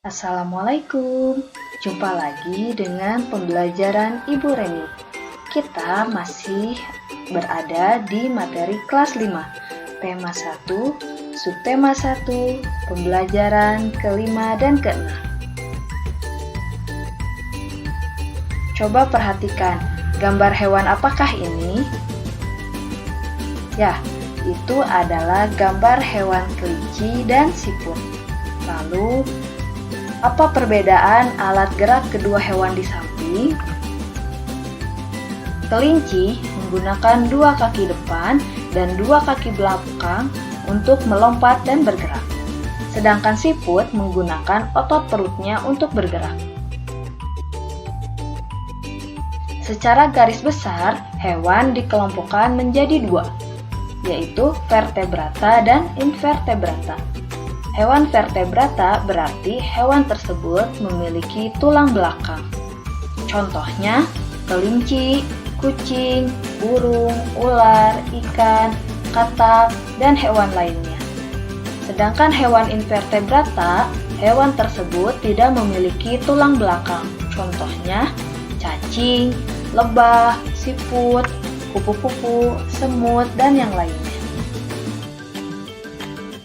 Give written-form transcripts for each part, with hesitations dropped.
Assalamualaikum, jumpa lagi dengan pembelajaran Ibu Reni. Kita masih berada di materi kelas 5, tema 1, subtema 1, pembelajaran ke-5 dan ke-6. Coba perhatikan, gambar hewan apakah ini? Ya, itu adalah gambar hewan kelinci dan siput. Lalu, apa perbedaan alat gerak kedua hewan di samping? Kelinci menggunakan dua kaki depan dan dua kaki belakang untuk melompat dan bergerak. Sedangkan siput menggunakan otot perutnya untuk bergerak. Secara garis besar, hewan dikelompokkan menjadi dua, yaitu vertebrata dan invertebrata. Hewan vertebrata berarti hewan tersebut memiliki tulang belakang. Contohnya, kelinci, kucing, burung, ular, ikan, katak, dan hewan lainnya. Sedangkan hewan invertebrata, hewan tersebut tidak memiliki tulang belakang. Contohnya, cacing, lebah, siput, kupu-kupu, semut, dan yang lainnya.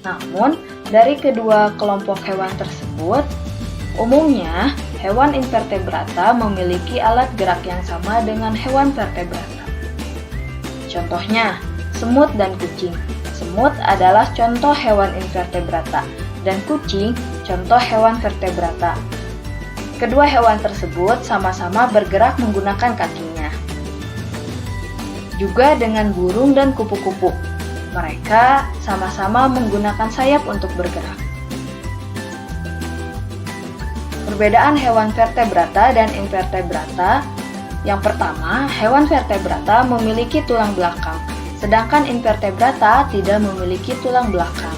Namun, dari kedua kelompok hewan tersebut, umumnya hewan invertebrata memiliki alat gerak yang sama dengan hewan vertebrata. Contohnya, semut dan kucing. Semut adalah contoh hewan invertebrata, dan kucing contoh hewan vertebrata. Kedua hewan tersebut sama-sama bergerak menggunakan kakinya. Juga dengan burung dan kupu-kupu. Mereka sama-sama menggunakan sayap untuk bergerak. Perbedaan hewan vertebrata dan invertebrata. Yang pertama, hewan vertebrata memiliki tulang belakang, sedangkan invertebrata tidak memiliki tulang belakang.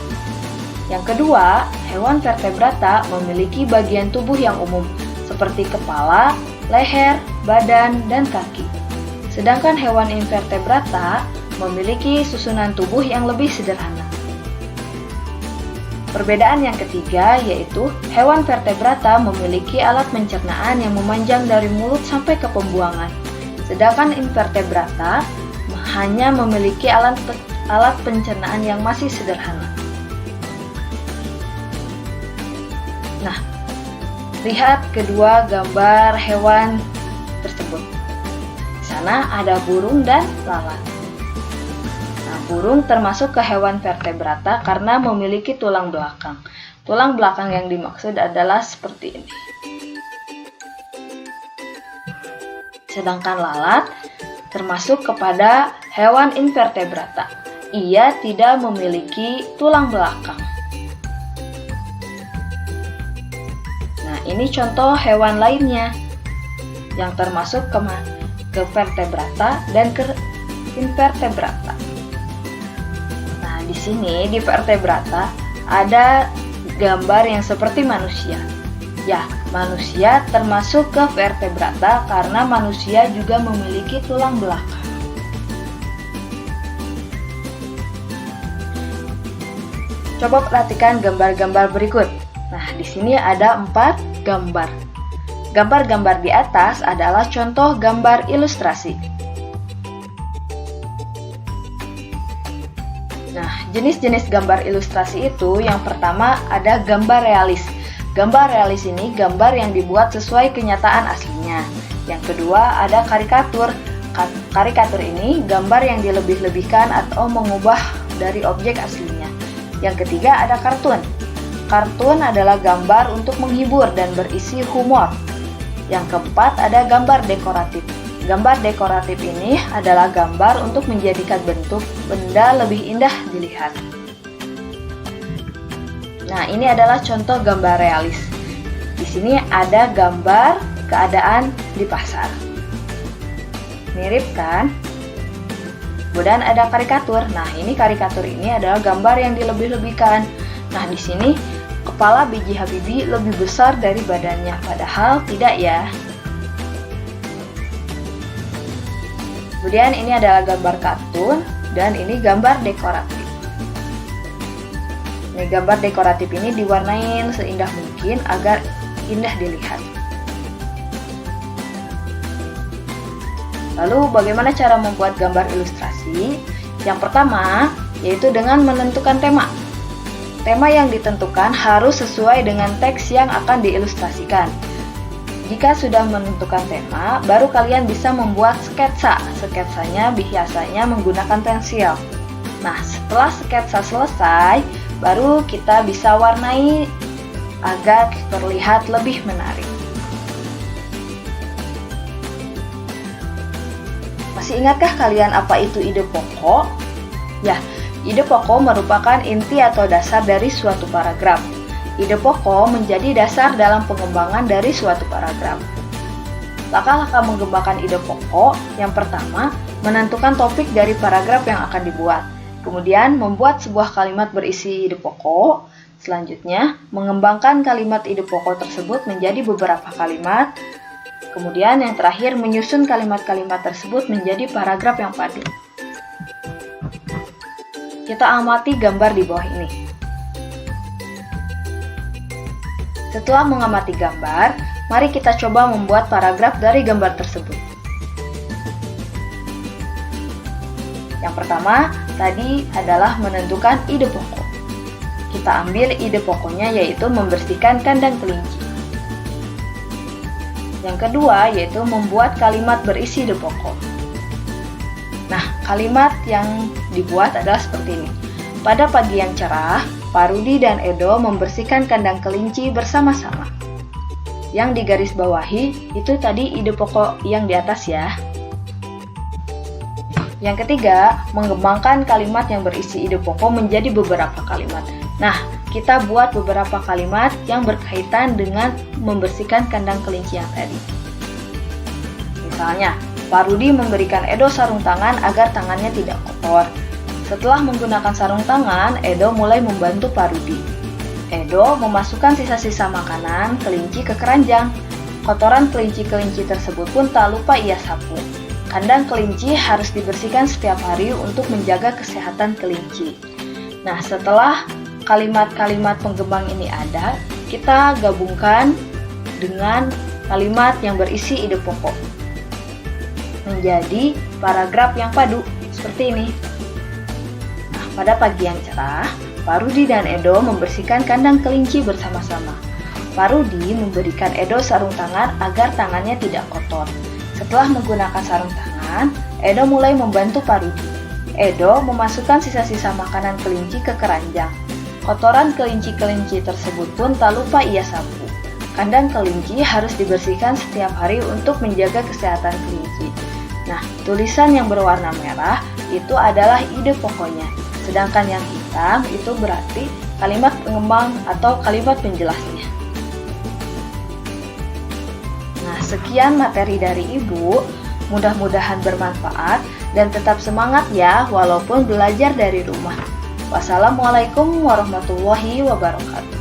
Yang kedua, hewan vertebrata memiliki bagian tubuh yang umum, seperti kepala, leher, badan, dan kaki. Sedangkan hewan invertebrata memiliki susunan tubuh yang lebih sederhana. Perbedaan yang ketiga yaitu hewan vertebrata memiliki alat pencernaan yang memanjang dari mulut sampai ke pembuangan, sedangkan invertebrata hanya memiliki alat pencernaan yang masih sederhana. Nah, lihat kedua gambar hewan tersebut. Di sana ada burung dan lalat. Burung termasuk ke hewan vertebrata karena memiliki tulang belakang. Tulang belakang yang dimaksud adalah seperti ini. Sedangkan lalat termasuk kepada hewan invertebrata. Ia tidak memiliki tulang belakang. Nah, ini contoh hewan lainnya yang termasuk ke vertebrata dan ke invertebrata. Di sini di vertebrata ada gambar yang seperti manusia. Ya, manusia termasuk ke vertebrata karena manusia juga memiliki tulang belakang. Coba perhatikan gambar-gambar berikut. Nah, di sini ada 4 gambar. Gambar-gambar di atas adalah contoh gambar ilustrasi. Nah, jenis-jenis gambar ilustrasi itu yang pertama ada gambar realis. Gambar realis ini gambar yang dibuat sesuai kenyataan aslinya. Yang kedua ada karikatur. Karikatur ini gambar yang dilebih-lebihkan atau mengubah dari objek aslinya. Yang ketiga ada kartun. Kartun adalah gambar untuk menghibur dan berisi humor. Yang keempat ada gambar dekoratif. Gambar dekoratif ini adalah gambar untuk menjadikan bentuk benda lebih indah dilihat. Nah, ini adalah contoh gambar realis. Di sini ada gambar keadaan di pasar. Mirip kan? Kemudian ada karikatur. Nah, ini karikatur ini adalah gambar yang dilebih-lebihkan. Nah, di sini kepala B.J. Habibie lebih besar dari badannya, padahal tidak ya. Kemudian ini adalah gambar kartun dan ini gambar dekoratif. Nih, gambar dekoratif ini diwarnain seindah mungkin agar indah dilihat. Lalu bagaimana cara membuat gambar ilustrasi? Yang pertama, yaitu dengan menentukan tema. Tema yang ditentukan harus sesuai dengan teks yang akan diilustrasikan. Jika sudah menentukan tema, baru kalian bisa membuat sketsa. Sketsanya biasanya menggunakan pensil. Nah, setelah sketsa selesai, baru kita bisa warnai agar terlihat lebih menarik. Masih ingatkah kalian apa itu ide pokok? Ya, ide pokok merupakan inti atau dasar dari suatu paragraf. Ide pokok menjadi dasar dalam pengembangan dari suatu paragraf. Langkah-langkah mengembangkan ide pokok: yang pertama, menentukan topik dari paragraf yang akan dibuat. Kemudian, membuat sebuah kalimat berisi ide pokok. Selanjutnya, mengembangkan kalimat ide pokok tersebut menjadi beberapa kalimat. Kemudian, yang terakhir, menyusun kalimat-kalimat tersebut menjadi paragraf yang padu. Kita amati gambar di bawah ini. Setelah mengamati gambar, mari kita coba membuat paragraf dari gambar tersebut. Yang pertama, tadi adalah menentukan ide pokok. Kita ambil ide pokoknya, yaitu membersihkan kandang kelinci. Yang kedua, yaitu membuat kalimat berisi ide pokok. Nah, kalimat yang dibuat adalah seperti ini. Pada pagi yang cerah, Pak Rudi dan Edo membersihkan kandang kelinci bersama-sama. Yang digarisbawahi itu tadi ide pokok yang di atas ya. Yang ketiga, mengembangkan kalimat yang berisi ide pokok menjadi beberapa kalimat. Nah, kita buat beberapa kalimat yang berkaitan dengan membersihkan kandang kelinci yang tadi. Misalnya, Pak Rudi memberikan Edo sarung tangan agar tangannya tidak kotor. Setelah menggunakan sarung tangan, Edo mulai membantu Pak Rudi. Edo memasukkan sisa-sisa makanan kelinci ke keranjang. Kotoran kelinci-kelinci tersebut pun tak lupa ia sapu. Kandang kelinci harus dibersihkan setiap hari untuk menjaga kesehatan kelinci. Nah, setelah kalimat-kalimat penggembang ini ada, kita gabungkan dengan kalimat yang berisi ide pokok menjadi paragraf yang padu seperti ini. Nah, pada pagi yang cerah, Pak Rudi dan Edo membersihkan kandang kelinci bersama-sama. Pak Rudi memberikan Edo sarung tangan agar tangannya tidak kotor. Setelah menggunakan sarung tangan, Edo mulai membantu Pak Rudi. Edo memasukkan sisa-sisa makanan kelinci ke keranjang. Kotoran kelinci-kelinci tersebut pun tak lupa ia sapu. Kandang kelinci harus dibersihkan setiap hari untuk menjaga kesehatan kelinci. Nah, tulisan yang berwarna merah itu adalah ide pokoknya. Sedangkan yang hitam itu berarti kalimat pengembang atau kalimat penjelasnya. Nah, sekian materi dari Ibu. Mudah-mudahan bermanfaat dan tetap semangat ya walaupun belajar dari rumah. Wassalamualaikum warahmatullahi wabarakatuh.